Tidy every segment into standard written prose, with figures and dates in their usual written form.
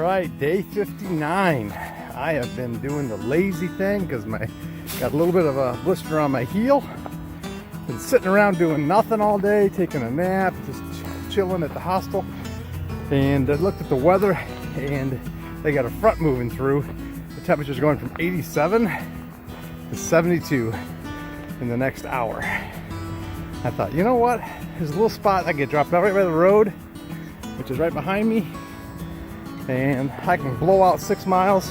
right, day 59. I have been doing the lazy thing because got a little bit of a blister on my heel. Been sitting around doing nothing all day, taking a nap, just chilling at the hostel. And I looked at the weather, and they got a front moving through. The temperature's going from 87 to 72 in the next hour. I thought, you know what? There's a little spot I get dropped out right by the road, which is right behind me, and I can blow out 6 miles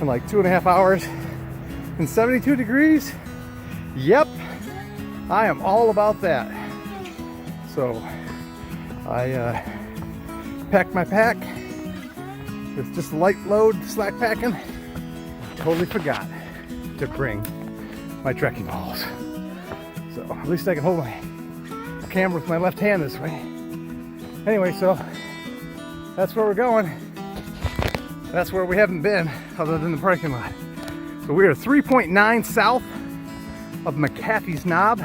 in like 2.5 hours in 72 degrees. Yep, I am all about that. So I packed my pack with just light load slack packing. I totally forgot to bring my trekking poles. So at least I can hold my camera with my left hand this way. Anyway, so that's where we're going. That's where we haven't been other than the parking lot. So we are 3.9 south of McAfee's Knob,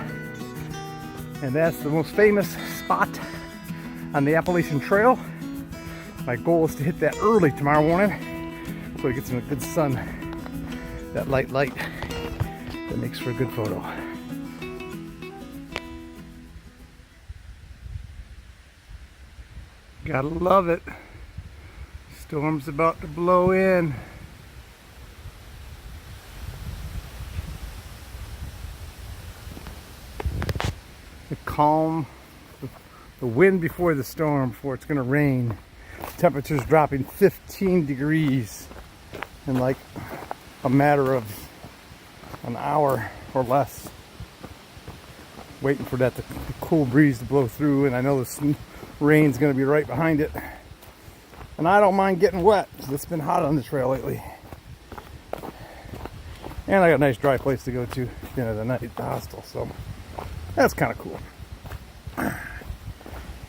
and that's the most famous spot on the Appalachian Trail. My goal is to hit that early tomorrow morning so it gets in a good sun, that light that makes for a good photo. Gotta love it. Storm's about to blow in. The calm, the wind before the storm, before it's gonna rain. Temperature's dropping 15 degrees in like a matter of an hour or less. Waiting for that the cool breeze to blow through, and I know the rain's going to be right behind it. And I don't mind getting wet because it's been hot on the trail lately. And I got a nice dry place to go to at the end of the night at the hostel, so that's kind of cool.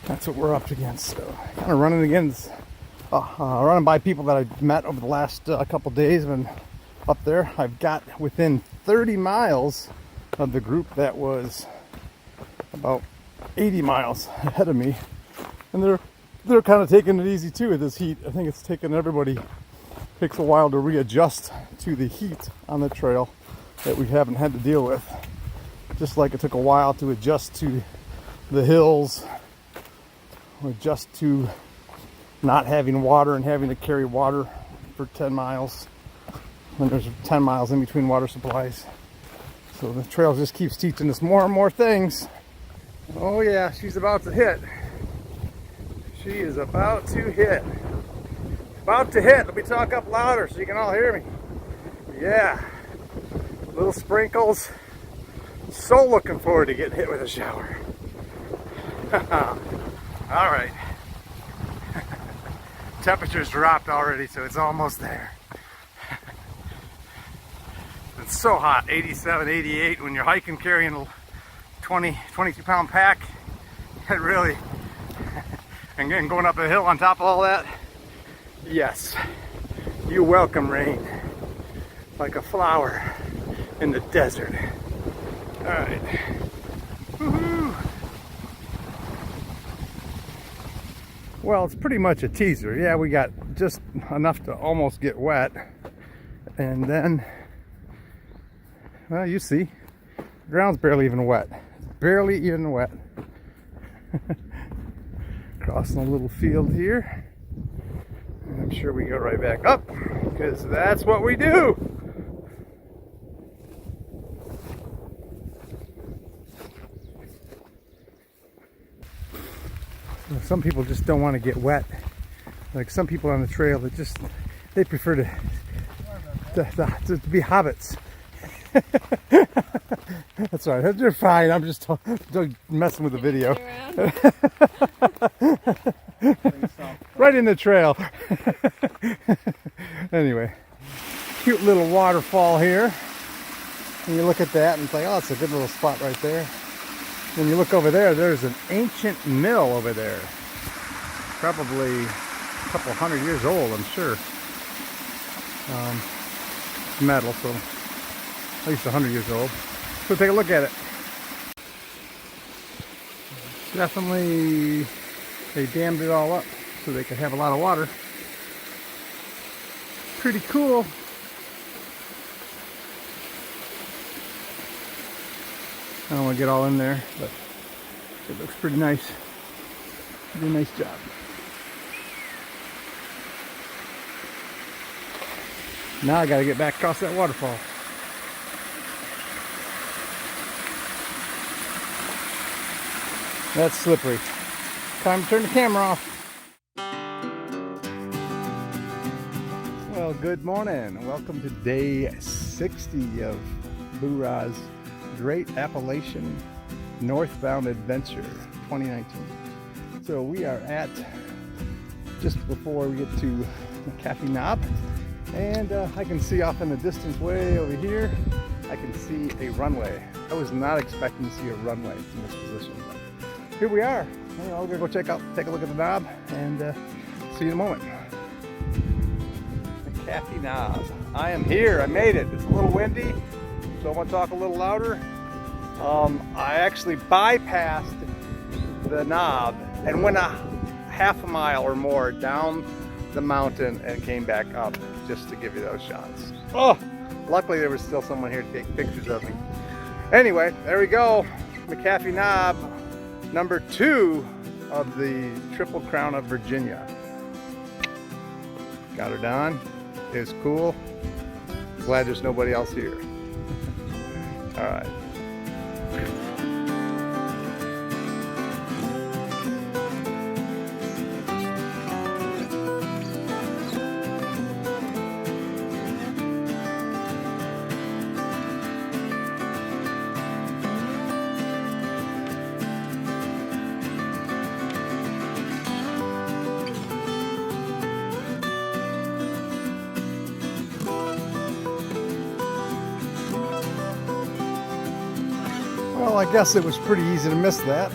That's what we're up against. So kind of running by people that I've met over the last couple days. I've been up there. I've got within 30 miles of the group that was about 80 miles ahead of me, and they're kind of taking it easy too with this heat. I think it's taken everybody, takes a while to readjust to the heat on the trail that we haven't had to deal with, just like it took a while to adjust to the hills, or adjust to not having water and having to carry water for 10 miles when there's 10 miles in between water supplies. So the trail just keeps teaching us more and more things. Oh yeah, she's about to hit. She is about to hit. About to hit. Let me talk up louder so you can all hear me. Yeah. Little sprinkles. So looking forward to getting hit with a shower. All right. Temperature's dropped already, so it's almost there. It's so hot, 87, 88, when you're hiking carrying a 22 pound pack. It really, and then going up a hill on top of all that. Yes, you welcome rain like a flower in the desert. All right. Woohoo! Well, it's pretty much a teaser. Yeah, we got just enough to almost get wet. And then, well, you see, the ground's barely even wet. Barely even wet. Crossing a little field here. And I'm sure we go right back up, because that's what we do. Some people just don't want to get wet. Like some people on the trail that they prefer to be hobbits. That's all right. You're fine. I'm just messing with the video. Right in the trail. Anyway, cute little waterfall here. And you look at that and it's like, oh, it's a good little spot right there. When you look over there, there's an ancient mill over there. Probably a couple 100 years old, I'm sure. Metal, so at least 100 years old. So take a look at it. Definitely, they dammed it all up so they could have a lot of water. pretty cool. I don't want to get all in there, but it looks pretty nice. Pretty nice job. Now I got to get back across that waterfall. That's slippery. Time to turn the camera off. Well, good morning. Welcome to day 60 of Boorah's Great Appalachian Northbound Adventure 2019. So we are at just before we get to McAfee Knob, and I can see off in the distance way over here, I can see a runway. I was not expecting to see a runway from this position, but here we are. We're gonna go take a look at the knob, and see you in a moment. McAfee Knob. I am here. I made it. It's a little windy, so I'm gonna talk a little louder. I actually bypassed the knob and went a half a mile or more down the mountain and came back up just to give you those shots. Oh, luckily there was still someone here to take pictures of me. Anyway, there we go. McAfee Knob, number 2 of the Triple Crown of Virginia. Got her done. It's cool. Glad there's nobody else here. All right. Well, I guess it was pretty easy to miss that.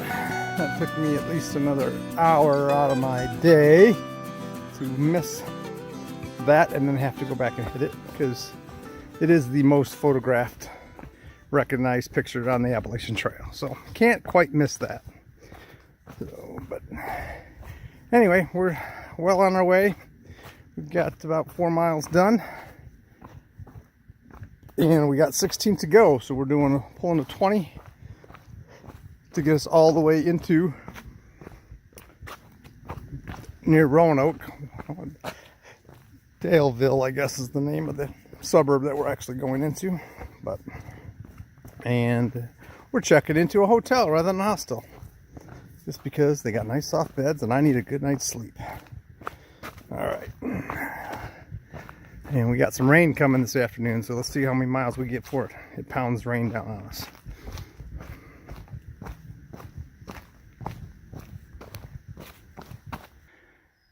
That took me at least another hour out of my day to miss that and then have to go back and hit it, because it is the most photographed, recognized picture on the Appalachian Trail. So can't quite miss that. So, but anyway, we're well on our way. We've got about 4 miles done, and we got 16 to go. So we're pulling a 20 to get us all the way into near Roanoke. Daleville, I guess, is the name of the suburb that we're actually going into. And we're checking into a hotel rather than a hostel, just because they got nice soft beds and I need a good night's sleep. All right. And we got some rain coming this afternoon, so let's see how many miles we get before it pounds rain down on us.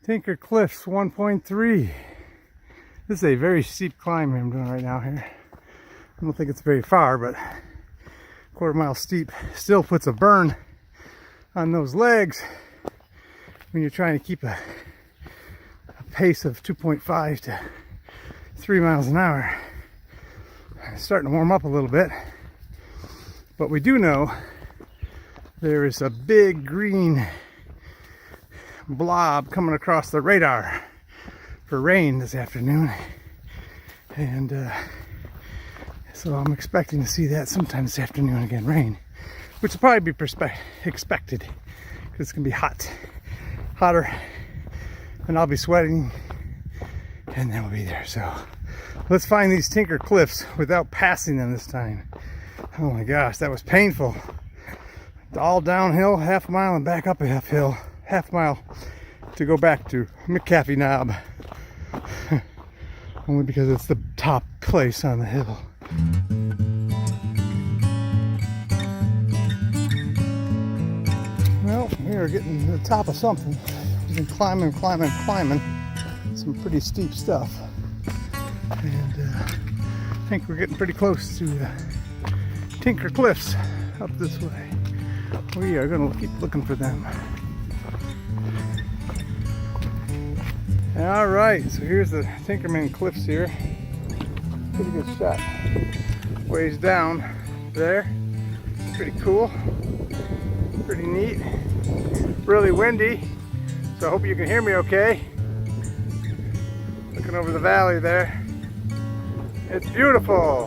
Tinker Cliffs 1.3. This is a very steep climb I'm doing right now here. I don't think it's very far, but quarter-mile steep still puts a burn on those legs when you're trying to keep a pace of 2.5 to 3 miles an hour. It's starting to warm up a little bit, but we do know there is a big green blob coming across the radar for rain this afternoon, and so I'm expecting to see that sometime this afternoon again, rain, which will probably be expected because it's gonna be hotter, and I'll be sweating, and then we'll be there. So let's find these Tinker Cliffs without passing them this time. Oh my gosh, that was painful. All downhill, half a mile, and back up a half mile to go back to McAfee Knob. Only because it's the top place on the hill. Well, we are getting to the top of something. We've been climbing some pretty steep stuff, and I think we're getting pretty close to Tinker Cliffs up this way. We are going to keep looking for them. All right, so here's the Tinkerman Cliffs here. Pretty good shot. Ways down there. Pretty cool. Pretty neat. Really windy, so I hope you can hear me okay. Look at Looking over the valley there. It's beautiful.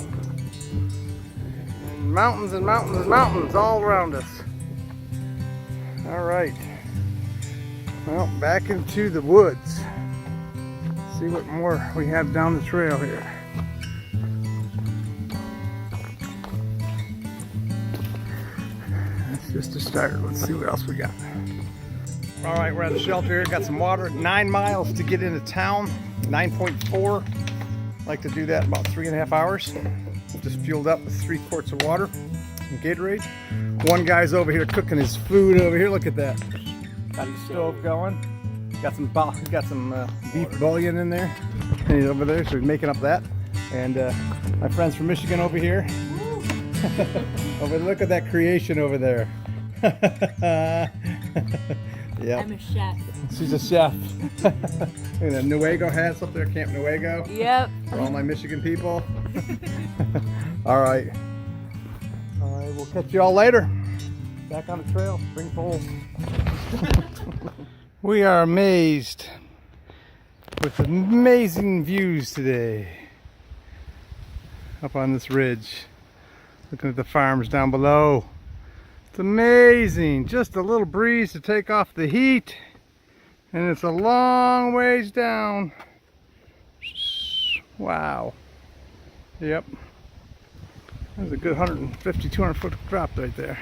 And mountains and mountains and mountains all around us. All right. Well, back into the woods. See what more we have down the trail here. That's just a start. Let's see what else we got. All right, we're at the shelter here. Got some water. 9 miles to get into town. 9.4. Like to do that in about 3.5 hours. Just fueled up with 3 quarts of water and Gatorade. One guy's over here cooking his food over here. Look at that. Got the stove going. Got some beef bouillon in there. And he's over there, so he's making up that. And my friends from Michigan over here. Look at that creation over there. Yep. I'm a chef. She's a chef. And a Newego hats up there, Camp Newego. Yep. For all my Michigan people. All right. All right, we'll catch you all later. Back on the trail, bring poles. We are amazed with amazing views today. Up on this ridge. Looking at the farms down below. It's amazing. Just a little breeze to take off the heat. And it's a long ways down. Wow. Yep. There's a good 150, 200 foot drop right there.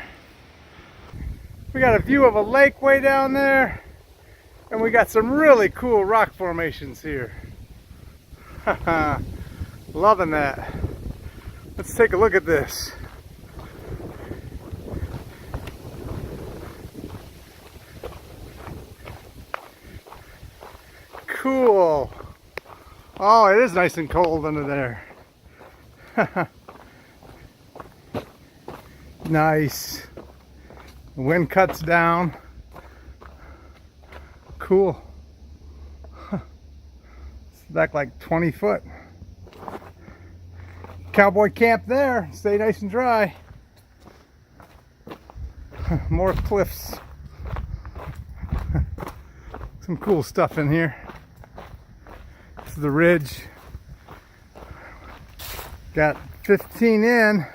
We got a view of a lake way down there. And we got some really cool rock formations here. Loving that. Let's take a look at this. Cool. Oh, it is nice and cold under there. Nice. The wind cuts down. Cool. It's back like 20 foot. Cowboy camp there. Stay nice and dry. More cliffs. Some cool stuff in here. This is the ridge. Got 15 in,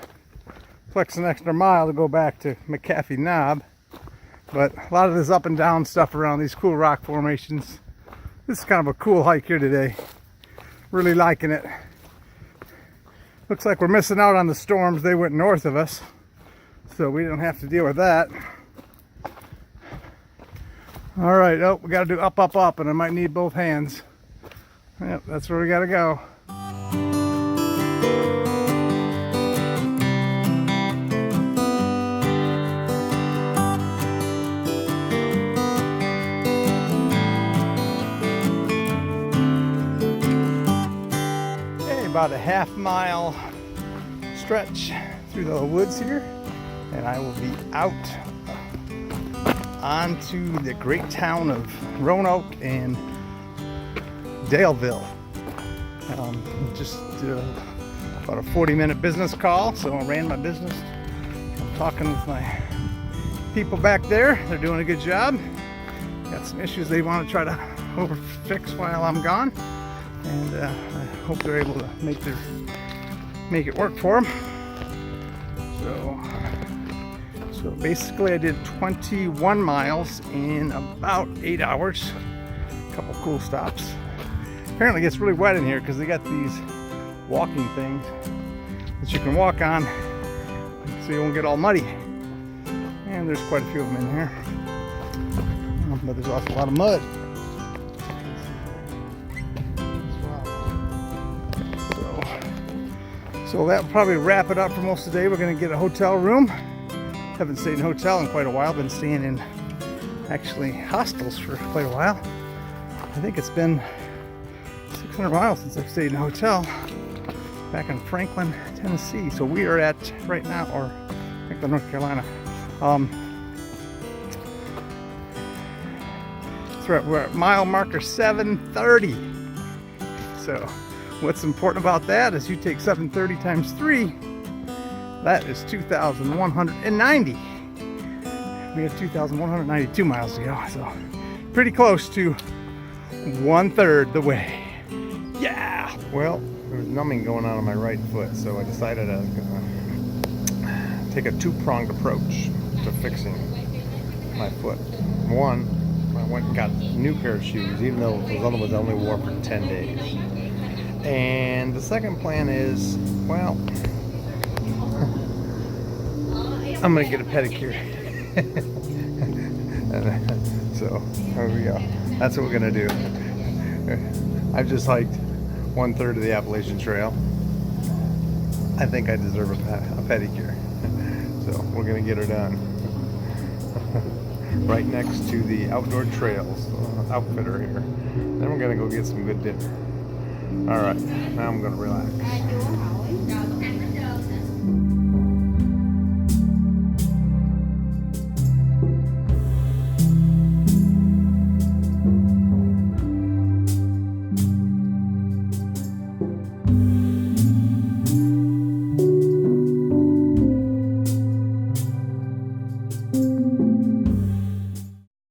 plus an extra mile to go back to McAfee Knob. But a lot of this up and down stuff around these cool rock formations. This is kind of a cool hike here today. Really liking it. Looks like we're missing out on the storms. They went north of us, so we don't have to deal with that. All right, oh, we got to do up, up, up, and I might need both hands. Yep, that's where we got to go. Okay, about a half-mile stretch through the woods here, and I will be out onto the great town of Roanoke and Daleville. Just about a 40-minute business call, so I ran my business. I'm talking with my people back there. They're doing a good job. Got some issues they want to try to fix while I'm gone, and I hope they're able to make it work for them. So basically I did 21 miles in about 8 hours. A couple cool stops. Apparently it gets really wet in here because they got these walking things that you can walk on so you won't get all muddy. And there's quite a few of them in here. But there's also a lot of mud. So that'll probably wrap it up for most of the day. We're going to get a hotel room. Haven't stayed in a hotel in quite a while. Been staying in actually hostels for quite a while. I think it's been 600 miles since I've stayed in a hotel back in Franklin, Tennessee. So we are at right now, or Franklin, North Carolina. So we're at mile marker 730. So what's important about that is you take 730 times 3. That is 2,190. We have 2,192 miles to go, so pretty close to 1/3 the way. Yeah, well, there was numbing going on my right foot, so I decided I was gonna take a two-pronged approach to fixing my foot. One, I went and got a new pair of shoes, even though those other ones I only wore for 10 days. And the second plan is, well, I'm gonna get a pedicure. So there we go. That's what we're gonna do. I've just hiked 1/3 of the Appalachian Trail. I think I deserve a pedicure. So we're gonna get her done. Right next to the Outdoor Trails outfitter here. Then we're gonna go get some good dinner. All right, now I'm gonna relax.